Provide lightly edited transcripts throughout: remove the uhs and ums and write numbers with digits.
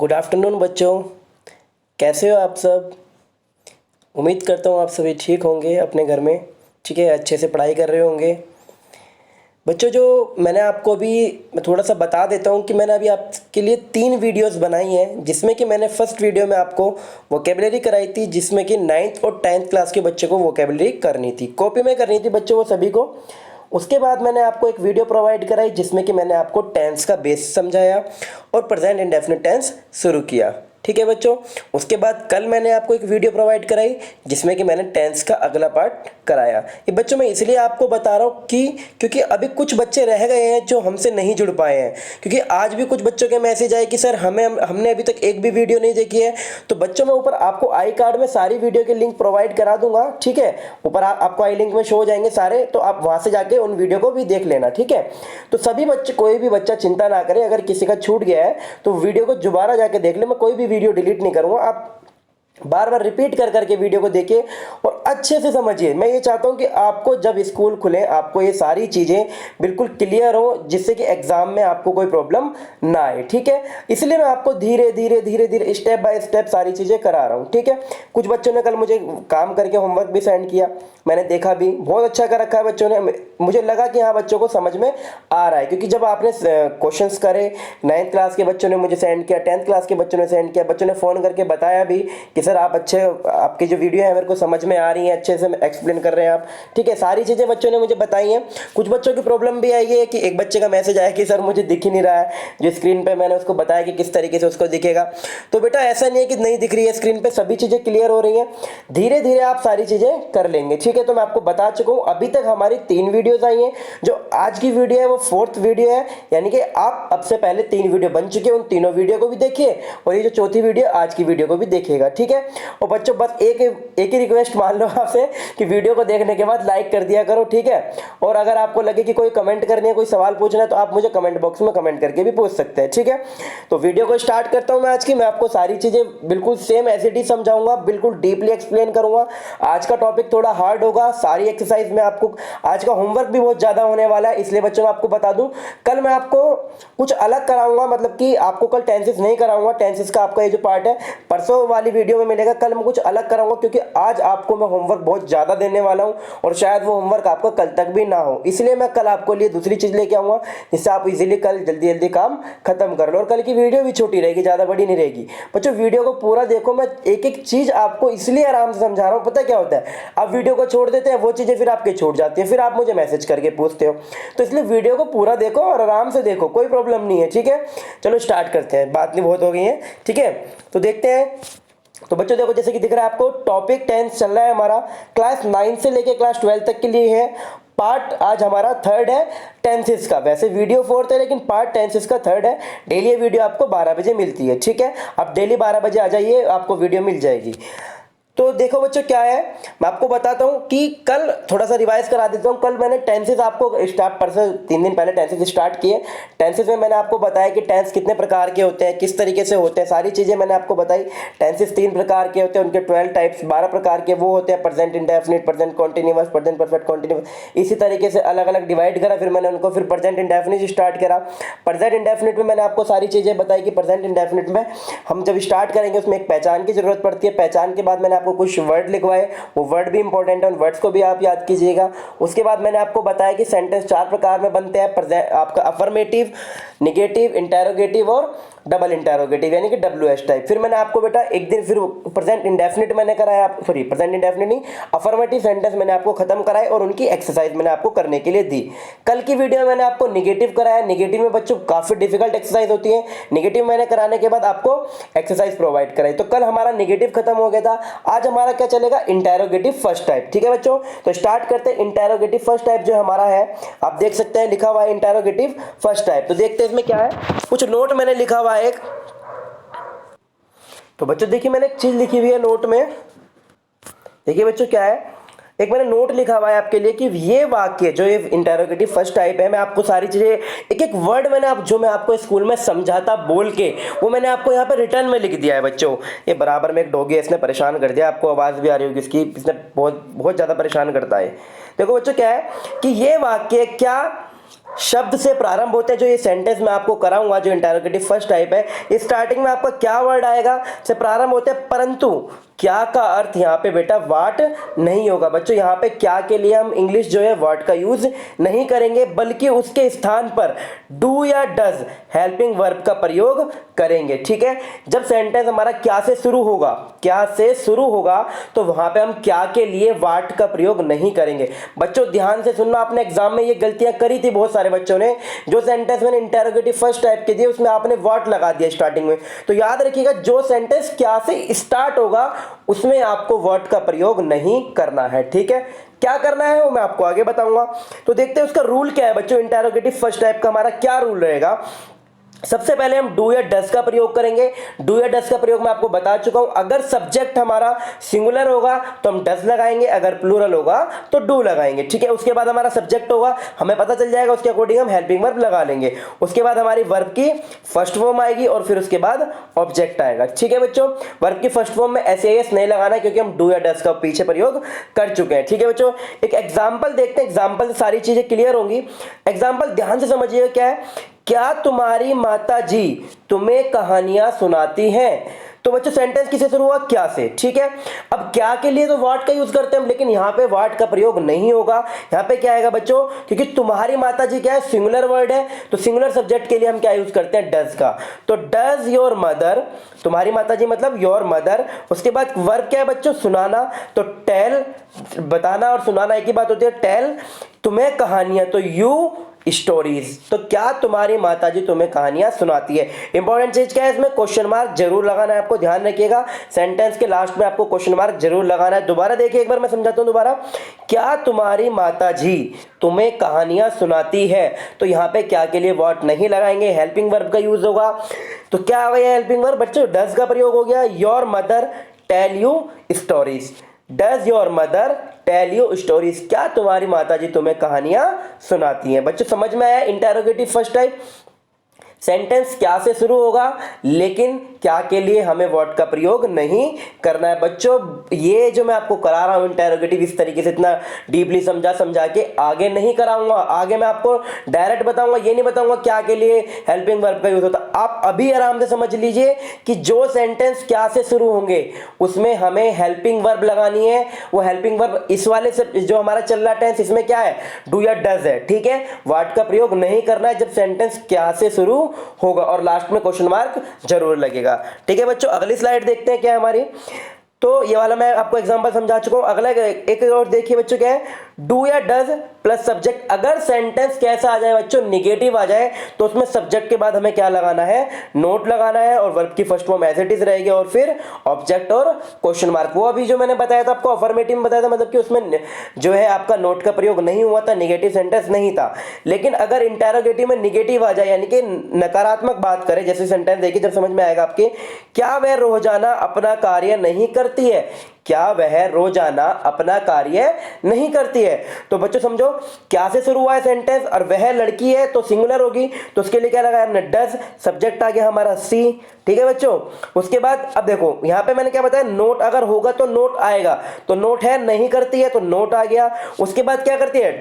Good afternoon बच्चों, कैसे हो आप सब। उम्मीद करता हूँ आप सभी ठीक होंगे अपने घर में। ठीक है, अच्छे से पढ़ाई कर रहे होंगे बच्चों। जो मैंने आपको अभी मैं थोड़ा सा बता देता हूँ कि मैंने अभी आपके लिए 3 वीडियोस बनाई हैं, जिसमें कि मैंने फर्स्ट वीडियो में आपको वोकेबलरी कराई थी, जिसमें कि 9th और 10th क्लास के बच्चों को वोकेबलरी करनी थी, कॉपी में करनी थी बच्चों वो सभी को। उसके बाद मैंने आपको एक वीडियो प्रोवाइड कराई जिसमें कि मैंने आपको टेंस का बेस समझाया और प्रेजेंट इंडेफिनिट टेंस शुरू किया। ठीक है बच्चों। उसके बाद कल मैंने आपको एक वीडियो प्रोवाइड कराई जिसमें कि मैंने टेंस का अगला पार्ट कराया। ये बच्चों मैं इसलिए आपको बता रहा हूँ कि क्योंकि अभी कुछ बच्चे रह गए हैं जो हमसे नहीं जुड़ पाए हैं, क्योंकि आज भी कुछ बच्चों के मैसेज आए कि सर हमने अभी तक एक भी वीडियो नहीं देखी है। तो बच्चों मैं ऊपर आपको आई कार्ड में सारी वीडियो के लिंक प्रोवाइड करा दूंगा। ठीक है, ऊपर आपको आई लिंक में शो हो जाएंगे सारे, तो आप वहां से जाके उन वीडियो को भी देख लेना। ठीक है, तो सभी बच्चे, कोई भी बच्चा चिंता ना करे, अगर किसी का छूट गया है तो वीडियो को दोबारा जाके देख ले। मैं कोई भी वीडियो डिलीट नहीं करूंगा, आप बार बार रिपीट कर करके वीडियो को देखिए और अच्छे से समझिए। मैं ये चाहता हूं कि आपको जब स्कूल खुले आपको ये सारी चीज़ें बिल्कुल क्लियर हो, जिससे कि एग्जाम में आपको कोई प्रॉब्लम ना आए। ठीक है, इसलिए मैं आपको धीरे धीरे धीरे धीरे स्टेप बाय स्टेप सारी चीज़ें करा रहा हूं। ठीक है, कुछ बच्चों ने कल मुझे काम करके होमवर्क भी सेंड किया, मैंने देखा भी, बहुत अच्छा कर रखा है बच्चों ने। मुझे लगा कि हाँ बच्चों को समझ में आ रहा है, क्योंकि जब आपने क्वेश्चंस करे, 9th क्लास के बच्चों ने मुझे सेंड किया, 10th क्लास के बच्चों ने सेंड किया, बच्चों ने फ़ोन करके बताया भी कि सर आप अच्छे, आपकी जो वीडियो है मेरे को समझ में आ रही है, अच्छे से एक्सप्लेन कर रहे हैं आप। ठीक है, सारी चीज़ें बच्चों ने मुझे बताई हैं। कुछ बच्चों की प्रॉब्लम भी आई है कि एक बच्चे का मैसेज आया कि सर मुझे दिख ही नहीं रहा है, जो स्क्रीन पे मैंने उसको बताया कि किस तरीके से उसको दिखेगा। तो बेटा ऐसा नहीं है कि नहीं दिख रही है स्क्रीन पे, सभी चीज़ें क्लियर हो रही हैं, धीरे धीरे आप सारी चीज़ें कर लेंगे। ठीक है, तो मैं आपको बता चुका हूँ अभी तक हमारी 3 वीडियोज़ आई हैं। जो आज की वीडियो है वो 4th वीडियो है, यानी कि आप अब से पहले 3 वीडियो बन चुके हैं, उन तीनों वीडियो को भी देखिए और ये जो चौथी वीडियो आज की वीडियो को भी देखिएगा। ठीक है, और बच्चों बस एक ही रिक्वेस्ट मान लो आपसे कि वीडियो को देखने के बाद लाइक कर दिया करो। ठीक है, और अगर आपको लगे कि कोई कमेंट करनी है, कोई सवाल पूछना है, तो आप मुझे कमेंट बॉक्स में कमेंट करके भी पूछ सकते हैं। ठीक है, तो वीडियो को स्टार्ट करता हूं मैं आज की। मैं आपको सारी चीजें बिल्कुल सेम एज इट इज समझाऊंगा, बिल्कुल डीपली एक्सप्लेन करूंगा। आज का टॉपिक थोड़ा हार्ड होगा, सारी एक्सरसाइज में आपको, आज का होमवर्क भी बहुत ज्यादा होने वाला है, इसलिए बच्चों मैं आपको बता दूं कल मैं आपको कुछ अलग कराऊंगा, मतलब कि आपको कल टेंसेस नहीं कराऊंगा, टेंसेस का आपका ये जो पार्ट है परसों वाली वीडियो में मिलेगा, कल मैं कुछ अलग कराऊंगा, क्योंकि आज आपको मैं होमवर्क बहुत ज्यादा देने वाला हूं और शायद वो होमवर्क आपका कल तक भी ना हो, इसलिए मैं कल आपको लिए दूसरी चीज लेके आऊंगा जिससे आप इजीली कल जल्दी जल्दी काम खत्म कर लो। और कल की वीडियो भी छोटी रहेगी, ज्यादा बड़ी नहीं रहेगी। बच्चों वीडियो को पूरा देखो, मैं एक एक चीज आपको इसलिए आराम से समझा रहा हूं, पता क्या होता है, आप वीडियो को छोड़ देते हैं, वो चीजें फिर आपके छूट जाती है, फिर आप मुझे मैसेज करके पूछते हो। तो इसलिए वीडियो को पूरा देखो और आराम से देखो, कोई प्रॉब्लम नहीं है। ठीक है, चलो स्टार्ट करते हैं, बात नहीं बहुत हो गई है। ठीक है, तो देखते हैं। तो बच्चों देखो, जैसे कि दिख रहा है आपको, टॉपिक टेंस चल रहा है हमारा, क्लास 9 से लेके क्लास 12 तक के लिए है। पार्ट आज हमारा 3rd है टेंसेस का, वैसे वीडियो 4th है लेकिन पार्ट टेंसेस का 3rd है। डेली ये वीडियो आपको 12 बजे मिलती है। ठीक है, आप डेली 12 बजे आ जाइए, आपको वीडियो मिल जाएगी। तो देखो बच्चों क्या है, मैं आपको बताता हूं कि कल थोड़ा सा रिवाइज करा देता हूं। कल मैंने टेंसेस आपको स्टार्ट, परसों 3 दिन पहले टेंसेस स्टार्ट किए। टेंसेस में मैंने आपको बताया कि टेंस कितने प्रकार के होते हैं, किस तरीके से होते हैं, सारी चीजें मैंने आपको बताई। टेंसेस 3 प्रकार के होते हैं, उनके 12 टाइप्स, 12 प्रकार के वो होते हैं, present indefinite, present continuous, present perfect continuous, इसी तरीके से अलग अलग डिवाइड करा। फिर मैंने उनको फिर प्रेजेंट इंडेफिनिट स्टार्ट करा। प्रेजेंट इंडेफिनिट में मैंने आपको सारी चीजें बताई कि प्रेजेंट इंडेफिनिट में हम जब स्टार्ट करेंगे उसमें एक पहचान की जरूरत पड़ती है। पहचान के बाद मैंने आपको कुछ वर्ड लिखवाए, वो वर्ड भी इंपॉर्टेंट है, उन वर्ड्स को भी आप याद कीजिएगा। उसके बाद मैंने आपको बताया कि सेंटेंस 4 प्रकार में बनते हैं, आपका अफर्मेटिव, निगेटिव, इंटेरोगेटिव और डबल इंटेरोगेटिव, यानी कि WH टाइप। फिर मैंने आपको बेटा एक दिन फिर प्रेजेंट इंडेफिनिट मैंने कराया, सॉरी प्रेजेंट इंडेफिनिट नहीं, अफर्मेटिव सेंटेंस मैंने आपको खत्म कराए और उनकी एक्सरसाइज मैंने आपको करने के लिए दी। कल की वीडियो में मैंने आपको निगेटिव कराया। निगेटिव में बच्चों काफी डिफिकल्ट एक्सरसाइज होती है, निगेटिव मैंने कराने के बाद आपको एक्सरसाइज प्रोवाइड कराई। तो कल हमारा निगेटिव खत्म हो गया था, आज हमारा क्या चलेगा, इंटेरोगेटिव फर्स्ट टाइप। ठीक है बच्चों, तो स्टार्ट करते हैं। इंटेरोगेटिव फर्स्ट टाइप जो हमारा है, आप देख सकते हैं लिखा हुआ है इंटेरोगेटिव फर्स्ट टाइप। तो देखते हैं इसमें क्या है, कुछ नोट मैंने लिखा हुआ है एक। तो बच्चों देखिए मैंने एक चीज लिखी हुई है नोट में, देखिए बच्चों क्या है, एक मैंने नोट लिखा हुआ है आपके लिए कि ये वाक्य जो ये इंटेरोगेटिव फर्स्ट टाइप है, मैं आपको सारी चीजें एक एक वर्ड मैंने जो मैं आपको स्कूल में समझाता बोल के, वो मैंने आपको यहाँ पे रिटर्न में लिख दिया है बच्चों। ये बराबर में एक डॉगी है, इसने परेशान कर दिया, आपको आवाज भी आ रही होगी इसकी, इसने बहुत बहुत ज्यादा परेशान करता है। देखो बच्चों क्या है कि ये वाक्य क्या शब्द से प्रारंभ होते हैं। जो ये सेंटेंस मैं आपको कराऊंगा, जो इंटरोगेटिव फर्स्ट टाइप है, स्टार्टिंग में आपका क्या वर्ड आएगा, से प्रारंभ होते हैं, परंतु क्या का अर्थ यहाँ पे बेटा वाट नहीं होगा। बच्चों यहाँ पे क्या के लिए हम इंग्लिश जो है वाट का यूज नहीं करेंगे, बल्कि उसके स्थान पर डू या डज हेल्पिंग वर्ब का प्रयोग करेंगे। ठीक है, जब सेंटेंस हमारा क्या से शुरू होगा, क्या से शुरू होगा, तो वहां पे हम क्या के लिए वाट का प्रयोग नहीं करेंगे। बच्चों ध्यान से सुनना, आपने एग्जाम में ये गलतियां करी थी बहुत सारे बच्चों ने। जो सेंटेंस मैंने इंटरोगेटिव फर्स्ट टाइप के दिए उसमें आपने वाट लगा दिया स्टार्टिंग में। तो याद रखिएगा, जो सेंटेंस क्या से स्टार्ट होगा उसमें आपको वर्ड का प्रयोग नहीं करना है। ठीक है, क्या करना है वो मैं आपको आगे बताऊंगा। तो देखते हैं उसका रूल क्या है बच्चों। इंटरोगेटिव फर्स्ट टाइप का हमारा क्या रूल रहेगा। सबसे पहले हम डू या डज का प्रयोग करेंगे। डू या डज का प्रयोग मैं आपको बता चुका हूं। अगर सब्जेक्ट हमारा सिंगुलर होगा तो हम डज लगाएंगे, अगर प्लूरल होगा तो डू लगाएंगे। ठीक है, उसके बाद हमारा सब्जेक्ट होगा, हमें पता चल जाएगा, उसके अकॉर्डिंग हम हेल्पिंग वर्ब लगा लेंगे। उसके बाद हमारी वर्ब की फर्स्ट फॉर्म आएगी और फिर उसके बाद ऑब्जेक्ट आएगा। ठीक है बच्चों, वर्ब की फर्स्ट फॉर्म में एस नहीं लगाना है, क्योंकि हम डू या डज का पीछे प्रयोग कर चुके हैं। ठीक है बच्चों, एक एग्जाम्पल देखते हैं, एग्जाम्पल से सारी चीजें क्लियर होंगी। एग्जाम्पल ध्यान से समझिएगा, क्या है, क्या तुम्हारी माताजी तुम्हें कहानियां सुनाती हैं। तो बच्चों सेंटेंस किससे शुरू हुआ, क्या से। ठीक है, अब क्या के लिए तो व्हाट का यूज करते हैं हम, लेकिन यहां पे व्हाट का प्रयोग नहीं होगा। यहां पे क्या आएगा बच्चों, क्योंकि तुम्हारी माताजी क्या है, सिंगुलर वर्ड है, तो सिंगुलर सब्जेक्ट के लिए हम क्या यूज करते हैं, डज का। तो डज योर मदर, तुम्हारी माताजी मतलब योर मदर। उसके बाद वर्ब क्या है बच्चों, सुनाना, तो टेल, बताना और सुनाना एक ही बात होती है। टेल तुम्हें कहानियां, तो यू स्टोरीज। तो क्या तुम्हारी माताजी तुम्हें कहानियां सुनाती है। इंपॉर्टेंट चीज क्या है इसमें, क्वेश्चन मार्क जरूर लगाना है आपको, ध्यान रखिएगा। सेंटेंस के लास्ट में आपको क्वेश्चन मार्क जरूर लगाना है। दोबारा देखिए एक बार, मैं समझाता हूं दोबारा। क्या तुम्हारी माताजी तुम्हें कहानियां सुनाती है, तो यहां पे क्या के लिए व्हाट नहीं लगाएंगे, हेल्पिंग वर्ब का यूज होगा। तो क्या आ गया हेल्पिंग वर्ब बच्चों, डज का प्रयोग हो गया। Your mother tell you stories, does your mother tell you stories, क्या तुम्हारी माताजी तुम्हें कहानियां सुनाती हैं। बच्चों समझ में आया इंटरोगेटिव फर्स्ट टाइप। सेंटेंस क्या से शुरू होगा, लेकिन क्या के लिए हमें वर्ड का प्रयोग नहीं करना है। बच्चों ये जो मैं आपको करा रहा हूं इंटरोगेटिव, इस तरीके से इतना डीपली समझा के आगे नहीं कराऊंगा। आगे मैं आपको डायरेक्ट बताऊंगा, ये नहीं बताऊंगा क्या के लिए हेल्पिंग वर्ब का यूज होता। आप अभी आराम से समझ लीजिए कि जो सेंटेंस क्या से शुरू होंगे उसमें हमें हेल्पिंग वर्ब लगानी है। वो हेल्पिंग वर्ब इस वाले से जो हमारा चल रहा टेंस, इसमें क्या है, डू या डज है। ठीक है, वर्ड का प्रयोग नहीं करना है जब सेंटेंस क्या से शुरू होगा, और लास्ट में क्वेश्चन मार्क जरूर लगेगा। ठीक है बच्चों, अगली स्लाइड देखते हैं क्या है हमारी। तो ये वाला मैं आपको एग्जांपल समझा चुका हूं। अगला एक और देखिए बच्चों, क्या है, डू या डज प्लस सब्जेक्ट। अगर सेंटेंस कैसा आ जाए बच्चों, निगेटिव आ जाए, तो उसमें सब्जेक्ट के बाद हमें क्या लगाना है, नोट लगाना है, और वर्ब की first form as it is रहेगी, और फिर ऑब्जेक्ट और क्वेश्चन मार्क। वो अभी जो मैंने बताया था आपको, अफर्मेटिव में बताया था, मतलब कि उसमें जो है आपका नोट का प्रयोग नहीं हुआ था, निगेटिव सेंटेंस नहीं था। लेकिन अगर इंटरोगेटिव में निगेटिव आ जाए, यानी कि नकारात्मक बात करे, जैसे सेंटेंस देखिए जब समझ में आएगा आपके, क्या वह रोजाना अपना कार्य नहीं करती है, क्या वह रोजाना अपना कार्य नहीं करती है। तो बच्चों समझो, क्या से शुरू हुआ है सेंटेंस, और वह लड़की है तो सिंगुलर होगी, तो उसके लिए क्या लगाया हमने, डज। सब्जेक्ट आ गया हमारा सी। ठीक है बच्चों, उसके बाद अब देखो यहां पे मैंने क्या बताया, नोट अगर होगा तो नोट आएगा, तो नोट है, नहीं करती है तो नोट आ गया। उसके बाद क्या करती है,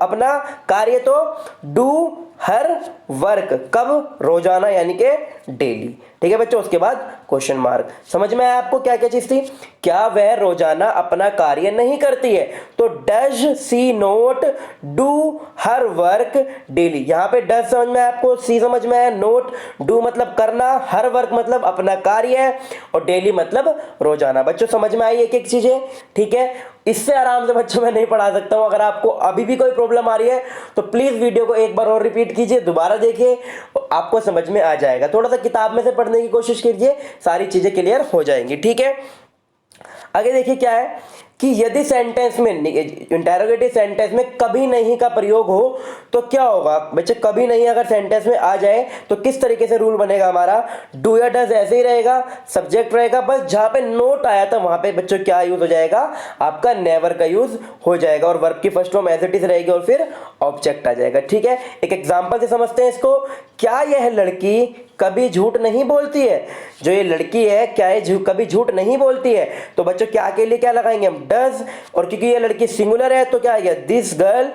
अपना कार्य, तो डू हर वर्क, कब, रोजाना यानी कि डेली। ठीक है बच्चों, उसके बाद क्वेश्चन मार्क। समझ में आया आपको क्या क्या चीज थी, क्या वह रोजाना अपना कार्य नहीं करती है, तो does she note do her work daily. यहां पे डज समझ में आया आपको, सी समझ में आया, नोट, डू मतलब करना, हर वर्क मतलब अपना कार्य, और डेली मतलब रोजाना। बच्चों समझ में आई एक एक चीजें। ठीक है, इससे आराम से बच्चों मैं नहीं पढ़ा सकता हूं। अगर आपको अभी भी कोई प्रॉब्लम आ रही है तो प्लीज वीडियो को एक बार और रिपीट कीजिए, दोबारा देखिए, आपको समझ में आ जाएगा। थोड़ा सा किताब में से पढ़ने की कोशिश कीजिए, सारी चीजें क्लियर हो जाएंगी। ठीक है, आगे देखिए क्या है कि यदि सेंटेंस में, इंटरोगेटिव सेंटेंस में कभी नहीं का प्रयोग हो तो क्या होगा बच्चे। कभी नहीं अगर सेंटेंस में आ जाए तो किस तरीके से रूल बनेगा हमारा, डू या डज ऐसे ही रहेगा, सब्जेक्ट रहेगा, बस जहां पे नोट आया था वहां पे बच्चों क्या यूज हो जाएगा, आपका नेवर का यूज हो जाएगा, और वर्ब की first form as it is रहेगी, और फिर ऑब्जेक्ट आ जाएगा। ठीक है, एक एग्जांपल से समझते हैं इसको। क्या यह लड़की कभी झूठ नहीं बोलती है, जो ये लड़की है क्या ये कभी झूठ नहीं बोलती है, तो बच्चों क्या के लिए क्या लगाएंगे हम, डज। और क्योंकि ये लड़की सिंगुलर है तो क्या आ गया, दिस गर्ल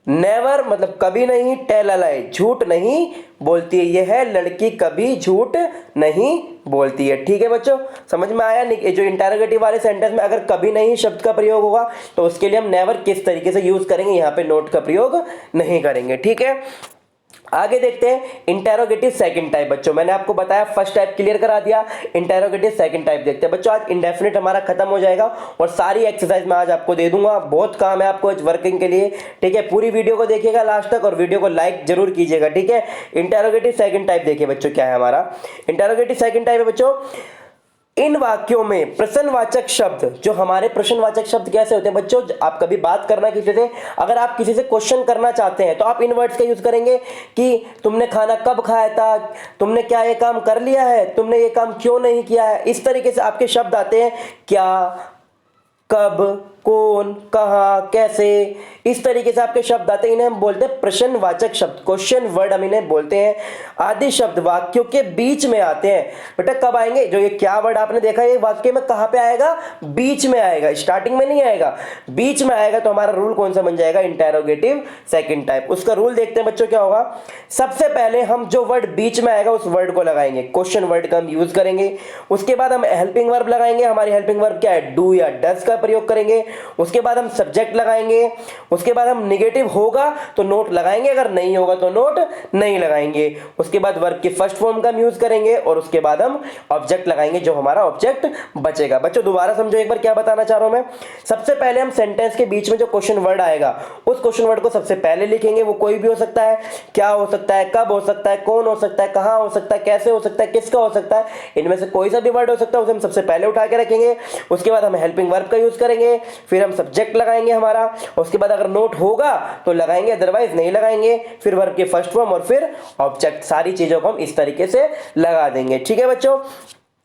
नेवर मतलब कभी नहीं, टेल अ लाई झूठ नहीं बोलती है, यह लड़की कभी झूठ नहीं बोलती है। ठीक है बच्चों, समझ में आया? जो इंटरोगेटिव वाले सेंटेंस में अगर कभी नहीं शब्द का प्रयोग होगा तो उसके लिए हम नेवर किस तरीके से यूज करेंगे, यहाँ पे नोट का प्रयोग नहीं करेंगे। ठीक है, आगे देखते हैं इंटेरोगेटिव सेकंड टाइप। बच्चों मैंने आपको बताया फर्स्ट टाइप क्लियर करा दिया, इंटेरोगेटिव सेकंड टाइप देखते हैं। बच्चों आज इंडेफिनिट हमारा खत्म हो जाएगा और सारी एक्सरसाइज मैं आज आपको दे दूंगा, बहुत काम है आपको आज वर्किंग के लिए। ठीक है, पूरी वीडियो को देखिएगा लास्ट तक और वीडियो को लाइक जरूर कीजिएगा। ठीक है, इंटेरोगेटिव सेकंड टाइप देखिए बच्चों क्या है हमारा इंटेरोगेटिव सेकंड टाइप है बच्चों। इन वाक्यों में प्रश्नवाचक शब्द, जो हमारे प्रश्नवाचक शब्द कैसे होते हैं बच्चों, आप कभी बात करना किसी से, अगर आप किसी से क्वेश्चन करना चाहते हैं तो आप इन वर्ड्स का यूज करेंगे कि तुमने खाना कब खाया था, तुमने क्या ये काम कर लिया है, तुमने ये काम क्यों नहीं किया है। इस तरीके से आपके शब्द आते हैं, क्या, कब, कौन, कहाँ, कैसे, इस तरीके से आपके शब्द आते हैं, इन्हें हम बोलते हैं प्रश्नवाचक शब्द, क्वेश्चन वर्ड हम इन्हें बोलते हैं। आदि शब्द वाक्यों के बीच में आते हैं। बेटा कब आएंगे, जो ये क्या वर्ड आपने देखा ये वाक्य में कहां पे आएगा, बीच में आएगा, स्टार्टिंग में नहीं आएगा, बीच में आएगा। तो हमारा रूल कौन सा बन जाएगा, इंटेरोगेटिव सेकंड टाइप। उसका रूल देखते हैं बच्चों क्या होगा। सबसे पहले हम जो वर्ड बीच में आएगा उस वर्ड को लगाएंगे, क्वेश्चन वर्ड का हम यूज करेंगे। उसके बाद हम हेल्पिंग वर्ब लगाएंगे, हमारी हेल्पिंग वर्ब क्या है, डू या डज का प्रयोग करेंगे। उसके बाद हम सब्जेक्ट लगाएंगे। उसके बाद हम निगेटिव होगा तो नोट लगाएंगे, अगर नहीं होगा तो नोट नहीं लगाएंगे। उसके बाद वर्ब के फर्स्ट फॉर्म का हम यूज करेंगे और उसके बाद हम ऑब्जेक्ट लगाएंगे, जो हमारा ऑब्जेक्ट बचेगा। बच्चों दोबारा समझो एक बार क्या बताना चाह रहा हूं मैं। सबसे पहले हम सेंटेंस के बीच में जो क्वेश्चन वर्ड आएगा उस क्वेश्चन वर्ड को सबसे पहले लिखेंगे। वो कोई भी हो सकता है, क्या हो सकता है, कब हो सकता है, कौन हो सकता है, कहां हो सकता है, कैसे हो सकता है, किसका हो सकता है, इनमें से कोई सा भी वर्ड हो सकता है, उसे हम सबसे पहले उठा के रखेंगे। उसके बाद हम हेल्पिंग वर्ब का यूज करेंगे, फिर हम सब्जेक्ट लगाएंगे हमारा। उसके बाद अगर नोट होगा तो लगाएंगे, अदरवाइज नहीं लगाएंगे। फिर वर्ब के फर्स्ट फॉर्म और फिर ऑब्जेक्ट, सारी चीजों को हम इस तरीके से लगा देंगे। ठीक है बच्चों,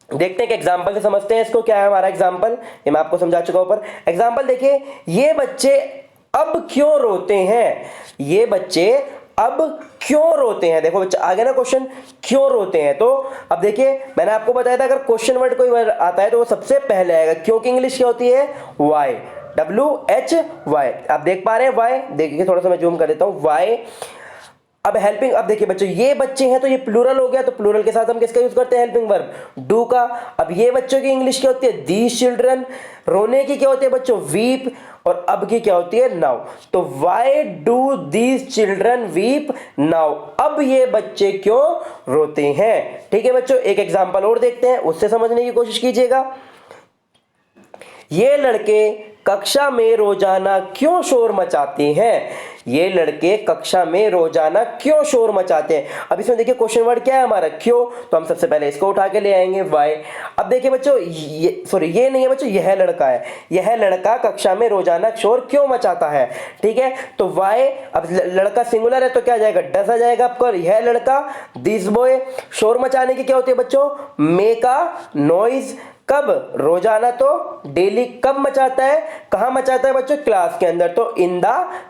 देखते हैं कि एग्जांपल से समझते हैं इसको। क्या है हमारा एग्जांपल, ये मैं आपको समझा चुका हूं। ऊपर एग्जांपल देखिए, ये बच्चे अब क्यों रोते हैं, ये बच्चे अब क्यों रोते हैं। देखो बच्चा आ गया ना क्वेश्चन, क्यों रोते हैं। तो अब देखिए मैंने आपको बताया था अगर क्वेश्चन वर्ड कोई वर्ड आता है तो वो सबसे पहले आएगा, क्योंकि इंग्लिश क्या होती है, वाई, WHY। आप देख पा रहे हैं वाई, देखिए थोड़ा सा मैं जूम कर देता हूं, वाई। अब हेल्पिंग, अब देखिए बच्चों ये बच्चे हैं तो ये प्लूरल हो गया, तो प्लूरल के साथ हम किसका यूज करते हैं, हेल्पिंग वर्ब, डू का। अब ये बच्चों की इंग्लिश क्या होती है, दीज चिल्ड्रन। रोने की क्या होती है बच्चों, वीप। और अब की क्या होती है, नाउ। तो why do these children weep now, अब ये बच्चे क्यों रोते हैं। ठीक है बच्चों, एक एग्जांपल और देखते हैं, उससे समझने की कोशिश कीजिएगा। ये लड़के कक्षा में रोजाना क्यों शोर मचाते हैं, ये लड़के कक्षा में रोजाना क्यों शोर मचाते हैं। अब इसमें देखिए क्वेश्चन वर्ड क्या है हमारा, क्यों, तो हम सबसे पहले इसको उठा के ले आएंगे, वाई। अब देखिए बच्चों ये नहीं है बच्चों, यह लड़का है, यह लड़का कक्षा में रोजाना शोर क्यों मचाता है। ठीक है, तो वाई, अब लड़का सिंगुलर है तो क्या आ जाएगा, डस आ जाएगा आपका। यह लड़का, दिस बॉय। शोर मचाने की क्या होती है बच्चों, मेक अ नॉइज। कब, रोजाना, तो डेली। कब मचाता है, कहां मचाता है बच्चों, क्लास के अंदर, तो इन द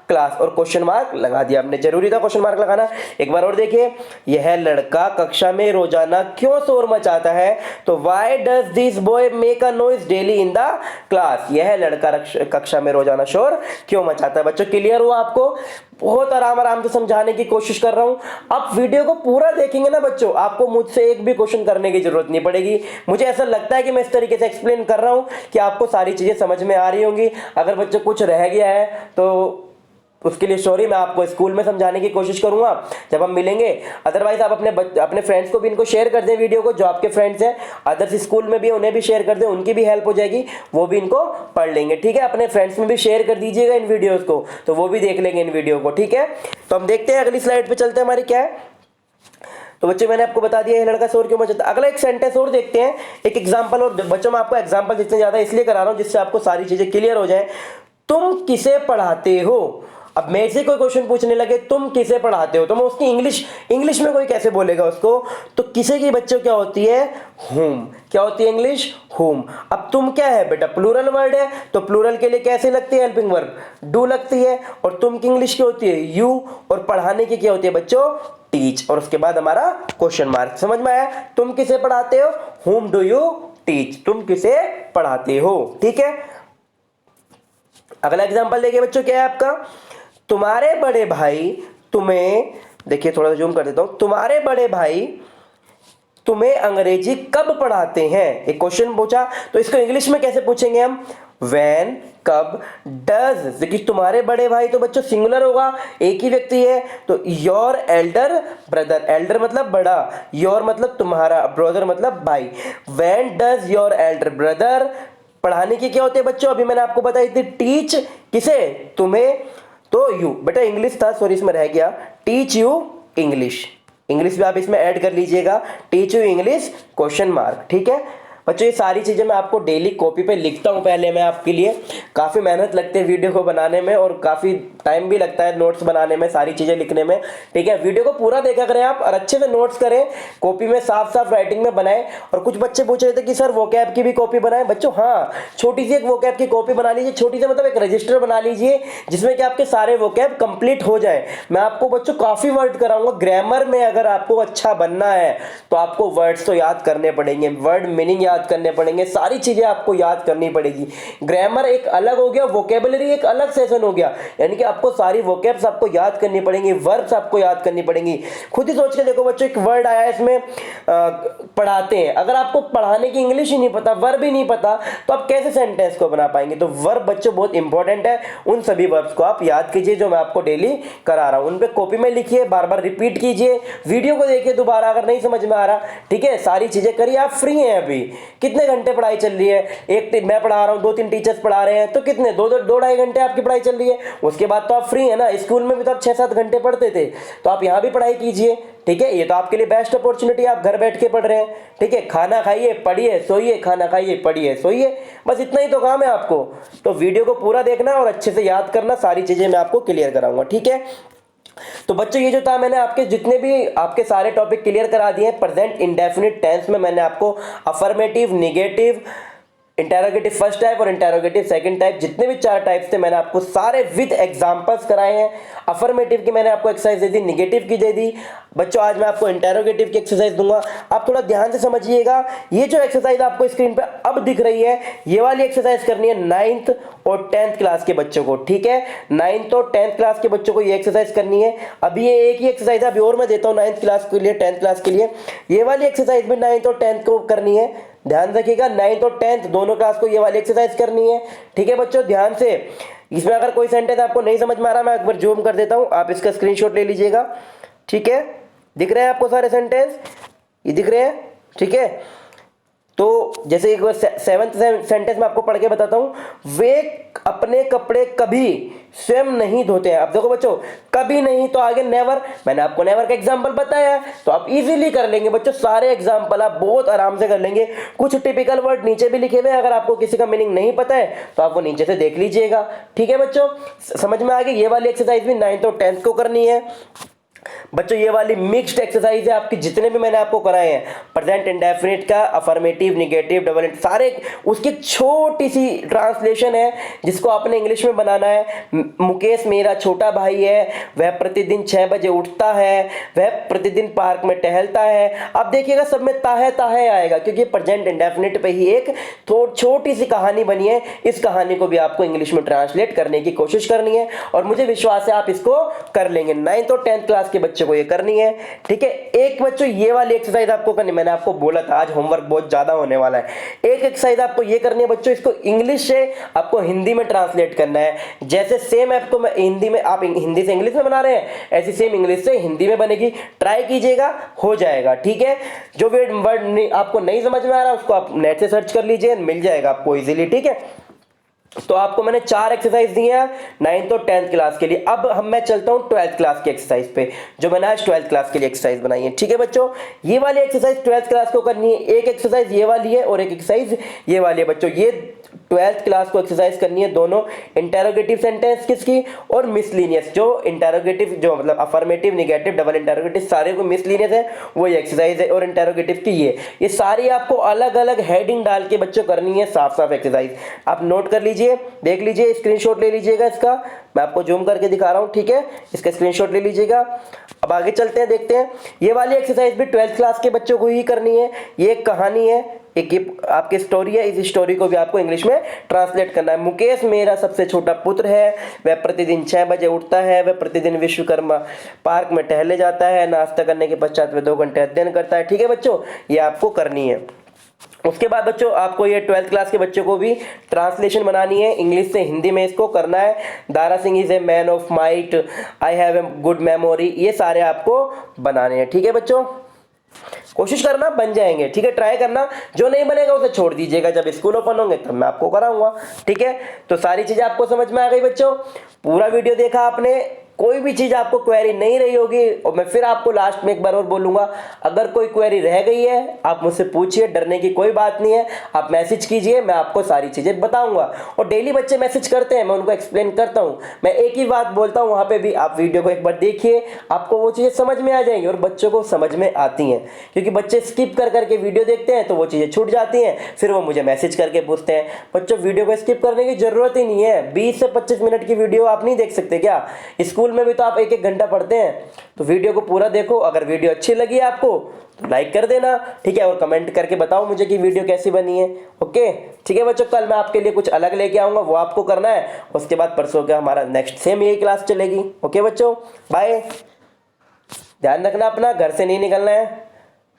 क्लास। और क्वेश्चन मार्क लगा दिया हमने, जरूरी था क्वेश्चन मार्क लगाना। एक बार और देखिए, यह लड़का कक्षा में रोजाना क्यों शोर मचाता है, तो why does this boy make a noise daily in the class. यह लड़का कक्षा में रोजाना शोर क्यों मचाता है। बच्चों क्लियर हुआ आपको, बहुत आराम से समझाने की कोशिश कर रहा हूं। आप वीडियो को पूरा देखेंगे ना बच्चों, आपको मुझसे एक भी क्वेश्चन करने की जरूरत नहीं पड़ेगी। मुझे ऐसा लगता है कि मैं इस तरीके से एक्सप्लेन कर रहा हूं कि आपको सारी चीजें समझ में आ रही होंगी। अगर बच्चों कुछ रह गया है तो उसके लिए सॉरी, मैं आपको स्कूल में समझाने की कोशिश करूंगा जब हम मिलेंगे। अदरवाइज आप अपने फ्रेंड्स को भी इनको शेयर कर दें वीडियो को, जो आपके फ्रेंड्स हैं अदर्स स्कूल में भी, उन्हें भी शेयर कर दें, उनकी भी हेल्प हो जाएगी, वो भी इनको पढ़ लेंगे। ठीक है, अपने फ्रेंड्स में भी शेयर कर दीजिएगा इन वीडियोज़ को, तो वो भी देख लेंगे इन वीडियो को। ठीक है, तो हम देखते हैं अगली स्लाइड पर चलते हैं, हमारी क्या है। तो बच्चे मैंने आपको बता दिया है लड़का शोर क्यों मचाता है। अगला एक सेंटेंस और देखते हैं, एक एग्जांपल। और बच्चों मैं आपको एग्जांपल जितने ज्यादा इसलिए करा रहा हूं जिससे आपको सारी चीजें क्लियर हो जाए। तुम किसे पढ़ाते हो। अब मेरे से कोई क्वेश्चन पूछने लगे तुम किसे पढ़ाते हो, तो मैं उसकी इंग्लिश में कोई कैसे बोलेगा उसको, तो किसे की बच्चों क्या होती है, होम। क्या होती है इंग्लिश, होम। अब तुम क्या है बेटा, प्लूरल वर्ड है, तो प्लूरल के लिए कैसे लगती है हेल्पिंग वर्ब, डू लगती है। और तुम की इंग्लिश क्या होती है, यू। और पढ़ाने की क्या होती है बच्चों, टीच। और उसके बाद हमारा क्वेश्चन मार्क। समझ में आया, तुम किसे पढ़ाते हो, whom डू यू टीच, तुम किसे पढ़ाते हो। ठीक है, अगला एग्जांपल देखिए बच्चों क्या है आपका, तुम्हारे बड़े भाई तुम्हें, देखिए थोड़ा जूम कर देता हूं, तुम्हारे बड़े भाई तुम्हें अंग्रेजी कब पढ़ाते हैं? एक क्वेश्चन पूछा, तो इसको इंग्लिश में कैसे पूछेंगे हम? व्हेन, कब, डज। देखिए तुम्हारे बड़े भाई तो बच्चों सिंगुलर होगा, एक ही व्यक्ति है, तो योर एल्डर ब्रदर, एल्डर मतलब बड़ा, योर मतलब तुम्हारा, ब्रदर मतलब भाई। When does your Elder brother, पढ़ाने की क्या होते हैं बच्चों? अभी मैंने आपको बताई थी, टीच किसे? तुम्हें, तो यू, बेटा इंग्लिश था, सॉरी इसमें रह गया, टीच यू इंग्लिश, इंग्लिश भी आप इसमें ऐड कर लीजिएगा, teach you English question mark. ठीक है बच्चों, ये सारी चीज़ें मैं आपको डेली कॉपी पे लिखता हूँ पहले मैं आपके लिए, काफ़ी मेहनत लगती है वीडियो को बनाने में और काफ़ी टाइम भी लगता है नोट्स बनाने में, सारी चीज़ें लिखने में। ठीक है, वीडियो को पूरा देखा करें आप और अच्छे से नोट्स करें, कॉपी में साफ साफ राइटिंग में बनाएं। और कुछ बच्चे पूछ रहे थे कि सर वोकैब की भी कॉपी बनाएं। बच्चों हाँ, छोटी सी एक वोकैब की कॉपी बना लीजिए, छोटी सी मतलब एक रजिस्टर बना लीजिए जिसमें कि आपके सारे वोकैब कंप्लीट हो जाए। मैं आपको बच्चों काफ़ी वर्ड कराऊंगा, ग्रामर में अगर आपको अच्छा बनना है तो आपको वर्ड्स तो याद करने पड़ेंगे, वर्ड मीनिंग याद करने पड़ेंगे, सारी चीजें आपको याद करनी पड़ेगी। ग्रामर एक अलग हो गया, वोकेबलरी एक अलग सेशन हो गया, यानी कि आपको सारी वोकैब्स आपको याद करनी पड़ेंगी, वर्ब्स आपको याद करनी पड़ेंगी। खुद ही सोच के देखो बच्चों, एक वर्ड आया है इसमें पढ़ाते हैं, अगर आपको पढ़ाने की इंग्लिश ही नहीं पता, वर्ब ही नहीं पता, तो आप कैसे सेंटेंस को बना पाएंगे? तो वर्ब बच्चों बहुत इंपॉर्टेंट है, उन सभी वर्ब्स को आप याद कीजिए जो मैं आपको डेली करा रहा हूं, उन पे कॉपी में लिखिए, बार बार रिपीट कीजिए, वीडियो को देखिए दोबारा अगर नहीं समझ में आ रहा। ठीक है, सारी चीजें करिए। आप फ्री हैं अभी, कितने घंटे पढ़ाई चल रही है? एक मैं पढ़ा रहा हूँ, 2-3 टीचर्स पढ़ा रहे हैं, तो कितने 2-2.5 घंटे आपकी पढ़ाई चल रही है। उसके बाद तो आप फ्री है ना, स्कूल में भी तो आप 6-7 घंटे पढ़ते थे, तो आप यहाँ भी पढ़ाई कीजिए। ठीक है, ये तो आपके लिए बेस्ट अपॉर्चुनिटी, आप घर बैठ के पढ़ रहे हैं। ठीक है, खाना खाइए पढ़िए सोइए, खाना खाइए पढ़िए सोइए, बस इतना ही तो काम है आपको। तो वीडियो को पूरा देखना और अच्छे से याद करना, सारी चीजें मैं आपको क्लियर कराऊंगा। ठीक है, तो बच्चों ये जो था, मैंने आपके जितने भी आपके सारे टॉपिक क्लियर करा दिए हैं। प्रेजेंट इंडेफिनिट टेंस में मैंने आपको affirmative, negative, interrogative first type और इंटेरोगेटिव सेकंड टाइप, जितने भी 4 टाइप्स थे मैंने आपको सारे विद एग्जांपल्स कराए हैं। अफर्मेटिव की मैंने आपको एक्सरसाइज दे दी, निगेटिव की दे दी। बच्चों आज मैं आपको इंटेरोगेटिव की एक्सरसाइज दूंगा, आप थोड़ा ध्यान से समझिएगा। ये जो एक्सरसाइज आपको स्क्रीन पे अब दिख रही है, ये वाली एक्सरसाइज करनी है 9th और 10th क्लास के बच्चों को। ठीक है, 9th और 10th क्लास के बच्चों को ये एक्सरसाइज करनी है। अभी ये एक ही एक्सरसाइज है, अभी और मैं देता हूँ 9th क्लास के लिए, 10th क्लास के लिए। ये वाली एक्सरसाइज भी 9th और 10th को करनी है, ध्यान रखिएगा। 9th और 10th दोनों क्लास को ये वाली एक्सरसाइज करनी है। ठीक है बच्चों, ध्यान से। इसमें अगर कोई सेंटेंस आपको नहीं समझ में आ रहा, मैं एक बार जूम कर देता हूं, आप इसका स्क्रीनशॉट ले लीजिएगा। ठीक है, दिख रहे हैं आपको सारे सेंटेंस, ये दिख रहे हैं? ठीक है, तो जैसे एक बार 7th सेंटेंस में आपको पढ़ के बताता हूं, वे अपने कपड़े कभी स्वयं नहीं धोते हैं। अब देखो बच्चों, कभी नहीं तो आगे नेवर, मैंने आपको नेवर का एग्जांपल बताया है, तो आप इजीली कर लेंगे बच्चों, सारे एग्जांपल आप बहुत आराम से कर लेंगे। कुछ टिपिकल वर्ड नीचे भी लिखे हुए हैं, अगर आपको किसी का मीनिंग नहीं पता है तो आप वो नीचे से देख लीजिएगा। ठीक है बच्चों, समझ में आ गई? ये वाली एक्सरसाइज भी 9th और 10th को करनी है। बच्चों ये वाली मिक्स्ड एक्सरसाइज है आपकी, जितने भी मैंने आपको कराए हैं, प्रेजेंट इंडेफिनिट का, अफर्मेटिव, निगेटिव, डबल, सारे उसकी एक छोटी सी ट्रांसलेशन है जिसको आपने इंग्लिश में बनाना है। मुकेश मेरा छोटा भाई है, वह प्रतिदिन 6 बजे उठता है, वह प्रतिदिन पार्क में टहलता है। अब देखिएगा सब में ताहे आएगा, क्योंकि प्रेजेंट इंडेफिनिट पे ही एक छोटी सी कहानी बनी है। इस कहानी को भी आपको इंग्लिश में ट्रांसलेट करने की कोशिश करनी है और मुझे विश्वास है आप इसको कर लेंगे। 9th और 10th क्लास के बच्चों को ये करनी है। ठीक है, एक बच्चों ये वाली एक्सरसाइज आपको करनी, मैंने आपको बोला था आज होमवर्क बहुत ज्यादा होने वाला है। एक एक्सरसाइज आपको ये करनी है बच्चों, इसको इंग्लिश से आपको हिंदी में ट्रांसलेट करना है। जैसे सेम आपको मैं हिंदी में, आप हिंदी से इंग्लिश में बना रहे हैं, ऐसी सेम इंग्लिश से हिंदी में बनेगी। ट्राई कीजिएगा, हो जाएगा। ठीक है, जो वर्ड आपको नहीं समझ में आ रहा उसको आप नेट से सर्च कर लीजिए, मिल जाएगा आपको इजीली। ठीक है, तो आपको मैंने 4 एक्सरसाइज दी हैं 9th और 10th क्लास के लिए। अब मैं चलता हूं 12th क्लास की एक्सरसाइज पे, जो मैंने आज 12th क्लास के लिए एक्सरसाइज बनाई है। ठीक है बच्चों, ये वाली एक्सरसाइज 12th क्लास को करनी है। एक एक्सरसाइज ये वाली है और एक एक्सरसाइज ये वाली है बच्चों। ये 12th क्लास को एक्सरसाइज करनी है, दोनों इंटेरोगेटिव सेंटेंस किसकी और मिसलीनियस, जो इंटेरोगेटिव, जो मतलब अफर्मेटिव, निगेटिव, डबल इंटेरोगेटिव सारे को मिसलीनियस है, वो ये एक्सरसाइज है। और इंटेरोगेटिव की ये सारी आपको अलग अलग हेडिंग डाल के बच्चों करनी है, साफ साफ एक्सरसाइज। आप नोट कर लीजिए, देख लीजिए, स्क्रीनशॉट ले लीजिएगा इसका, मैं आपको जूम करके दिखा रहा हूं। ठीक है, इसका स्क्रीनशॉट ले लीजिएगा। अब आगे चलते हैं, देखते हैं। ये वाली एक्सरसाइज भी 12th क्लास के बच्चों को ही करनी है। ये एक कहानी है, एक ये आपकी स्टोरी है, इस स्टोरी को भी आपको इंग्लिश में ट्रांसलेट करना है। मुकेश मेरा सबसे छोटा पुत्र है, वह प्रतिदिन 6 बजे उठता है, वह प्रतिदिन विश्वकर्मा पार्क में टहलने जाता है, नाश्ता करने के पश्चात वह 2 घंटे अध्ययन करता है। ठीक है बच्चों, ये आपको करनी है। उसके बाद बच्चों आपको ये 12th क्लास के बच्चों को भी ट्रांसलेशन बनानी है, इंग्लिश से हिंदी में इसको करना है। Dara Singh is a man of might, I have a good memory, ये सारे आपको बनाने हैं। ठीक है बच्चों, कोशिश करना बन जाएंगे। ठीक है, ट्राई करना, जो नहीं बनेगा उसे छोड़ दीजिएगा, जब स्कूल ओपन होंगे तब मैं आपको कराऊंगा। ठीक है, तो सारी चीजें आपको समझ में आ गई बच्चों। पूरा वीडियो देखा आपने, कोई भी चीज आपको क्वेरी नहीं रही होगी, और मैं फिर आपको लास्ट में एक बार और बोलूंगा, अगर कोई क्वेरी रह गई है आप मुझसे पूछिए, डरने की कोई बात नहीं है। आप मैसेज कीजिए, मैं आपको सारी चीजें बताऊंगा। और डेली बच्चे मैसेज करते हैं, मैं उनको एक्सप्लेन करता हूं। मैं एक ही बात बोलता हूं, वहां पे भी आप वीडियो को एक बार देखिए, आपको वो चीजें समझ में आ जाएंगी, और बच्चों को समझ में आती हैं। क्योंकि बच्चे स्किप कर करके वीडियो देखते हैं तो वो चीजें छूट जाती हैं, फिर वो मुझे मैसेज करके पूछते हैं। बच्चों, वीडियो को स्किप करने की जरूरत ही नहीं है। 20 से 25 मिनट की वीडियो आप नहीं देख सकते क्या? स्कूल में भी तो आप 1-1 घंटा पढ़ते हैं, तो वीडियो को पूरा देखो। अगर वीडियो अच्छी लगी आपको तो लाइक कर देना। ठीक है, और कमेंट करके बताओ मुझे कि वीडियो कैसी बनी है। ओके, ठीक है बच्चों, कल मैं आपके लिए कुछ अलग लेके आऊंगा, वो आपको करना है। उसके बाद परसों का हमारा नेक्स्ट सेम यही क्लास चलेगी। ओके बच्चों, बाय। ध्यान रखना अपना, घर से नहीं निकलना है,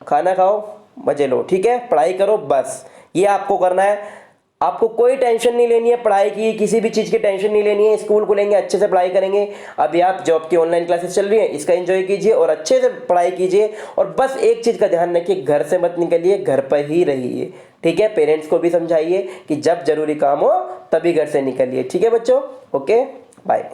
खाना खाओ, मजे लो। ठीक है, पढ़ाई करो, बस ये आपको करना है। आपको कोई टेंशन नहीं लेनी है पढ़ाई की, किसी भी चीज़ की टेंशन नहीं लेनी है। स्कूल खुलेंगे, अच्छे से पढ़ाई करेंगे। अभी आप जॉब की ऑनलाइन क्लासेस चल रही है, इसका एंजॉय कीजिए और अच्छे से पढ़ाई कीजिए। और बस एक चीज़ का ध्यान रखिए, घर से मत निकलिए, घर पर ही रहिए। ठीक है, पेरेंट्स को भी समझाइए कि जब जरूरी काम हो तभी घर से निकलिए। ठीक है बच्चों, ओके, बाय।